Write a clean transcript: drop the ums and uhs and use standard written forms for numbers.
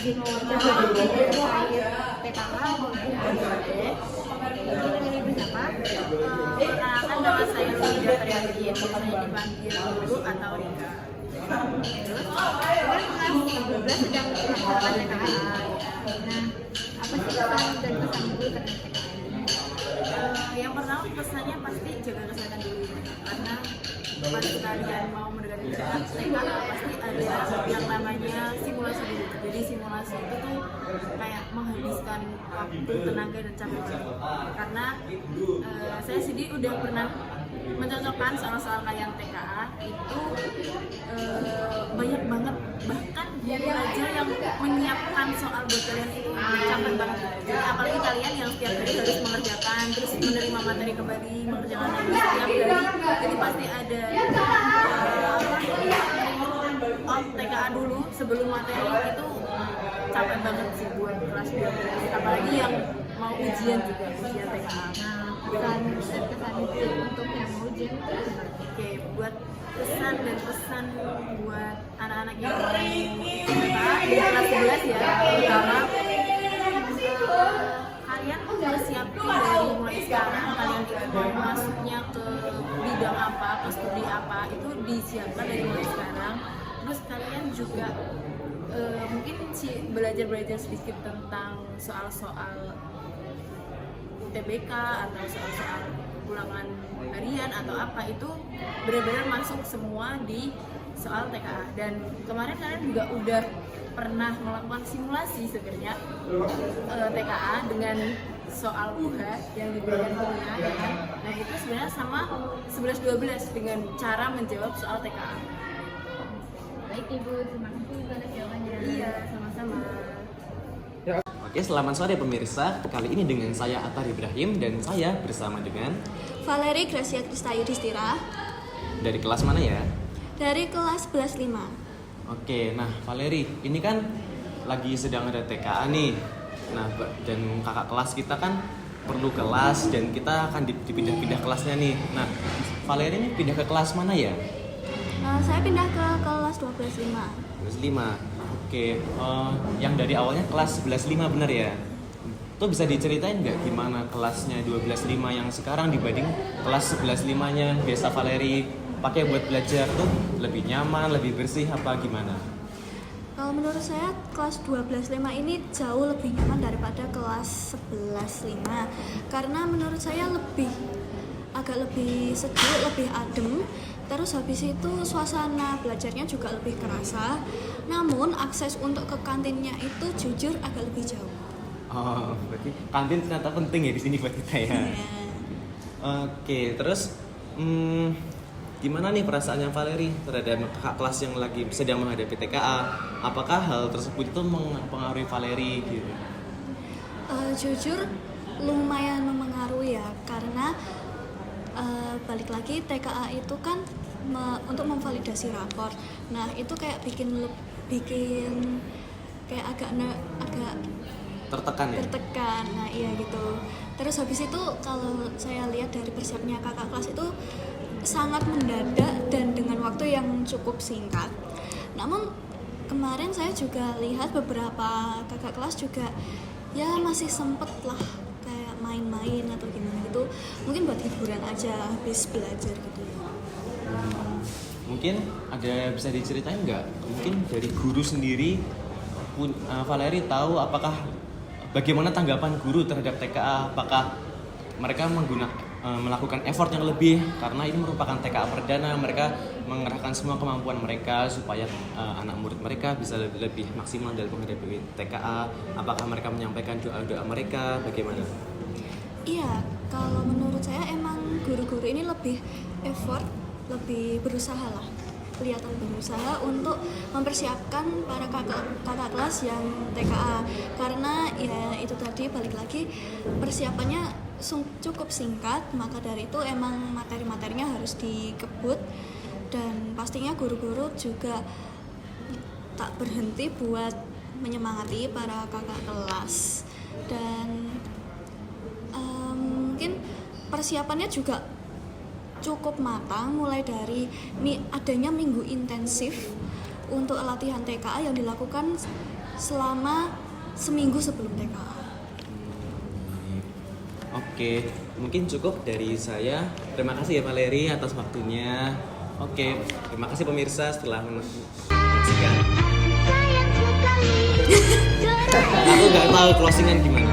izin wawancara terkait TKA boleh. Ini bersama perkenalkan nama saya Frida Priyanti, biasanya dipanggil dulu atau Rika. Terus kelas 12 sedang melaksanakan TKA. Nah, apa sih pesan dan pesan ibu terkait TKA? Yang pertama pesannya pasti jaga kesehatan dulu ya. Karena pas kalian mau mendekati TKA pasti ada yang namanya simulasi dulu. Jadi simulasi itu tuh kayak menghabiskan waktu, tenaga dan capek. Karena saya sendiri udah pernah mencocokkan soal-soal kayak TKA itu banyak banget, bahkan guru aja yang menyiapkan soal buat kalian itu capek banget. Jadi apalagi kalian yang setiap hari harus mengerjakan, terus menerima materi kembali, mengerjakan lagi setiap hari, jadi pasti ada TKA dulu sebelum materi itu capek banget sih buat kelas 12, apalagi yang mau ujian juga, ujian TKA. Pesan itu untuk yang mau ujian. Oke, buat pesan buat anak-anak yang mau TKA di kelas 11 ya, terutama kalian persiapkan dari mulai sekarang. Kalian mau masuknya ke bidang apa, ke studi apa, itu disiapkan dari mulai sekarang. Terus kalian juga mungkin belajar sedikit tentang soal-soal UTBK atau soal-soal ulangan harian atau apa, itu benar-benar masuk semua di soal TKA. Dan kemarin kalian juga udah pernah melakukan simulasi sebenarnya TKA dengan soal UHA yang diberikan punya ya kan? Nah itu sebenarnya sama 11-12 dengan cara menjawab soal TKA. Baik Ibu, terima kasih atas jawabannya. Iya, sama-sama. Oke, selamat sore pemirsa. Kali ini dengan saya Atar Ibrahim dan saya bersama dengan Valeri Gracia Krista Yudhistira dari kelas mana ya? dari kelas 11-5. Oke, nah Valeri, ini kan lagi sedang ada TKA nih. Nah, dan kakak kelas kita kan perlu kelas dan kita akan dipindah-pindah kelasnya nih. Nah, Valeri ini pindah ke kelas mana ya? Saya pindah ke kelas 12-5. Kelas 5. Oke, yang dari awalnya kelas 11-5 benar ya? Itu bisa diceritain nggak gimana kelasnya 12-5 yang sekarang dibanding kelas 11-5-nya biasa Valeri pakai buat belajar tuh lebih nyaman, lebih bersih apa gimana? Kalau menurut saya kelas 12-5 ini jauh lebih nyaman daripada kelas 11-5 karena menurut saya agak lebih sejuk, lebih adem. Terus habis itu suasana belajarnya juga lebih kerasa. Namun akses untuk ke kantinnya itu jujur agak lebih jauh. Oh, berarti kantin ternyata penting ya di sini buat kita ya. Oke, terus gimana nih perasaannya Valeri terhadap kakak kelas yang lagi sedang menghadapi TKA? Apakah hal tersebut itu mempengaruhi Valeri gitu? Jujur lumayan mempengaruhi ya karena balik lagi TKA itu kan untuk memvalidasi rapor. Nah itu kayak bikin kayak agak Tertekan ya? tertekan. Nah iya gitu. Terus habis itu kalau saya lihat dari persiapnya kakak kelas itu sangat mendadak dan dengan waktu yang cukup singkat. Namun kemarin saya juga lihat beberapa kakak kelas juga ya masih sempet lah kayak main-main atau gimana gitu, mungkin buat hiburan aja habis belajar gitu ya. Mungkin ada bisa diceritain nggak? Mungkin dari guru sendiri Valeri tahu bagaimana tanggapan guru terhadap TKA? Apakah mereka melakukan effort yang lebih karena ini merupakan TKA perdana, mereka mengerahkan semua kemampuan mereka supaya anak murid mereka bisa lebih maksimal dalam menghadapi TKA. Apakah mereka menyampaikan doa-doa mereka? Bagaimana? Iya, kalau menurut saya emang guru-guru ini lebih effort, lebih berusaha lah, kelihatan berusaha untuk mempersiapkan para kakak kelas yang TKA karena ya itu tadi balik lagi persiapannya cukup singkat, maka dari itu emang materi-materinya harus dikebut dan pastinya guru-guru juga tak berhenti buat menyemangati para kakak kelas dan mungkin persiapannya juga cukup matang mulai dari adanya minggu intensif untuk latihan TKA yang dilakukan selama seminggu sebelum TKA. Oke, mungkin cukup dari saya. Terima kasih ya Valeri atas waktunya. Oke, terima kasih pemirsa setelah menyaksikan. Aku nggak tahu closingan gimana.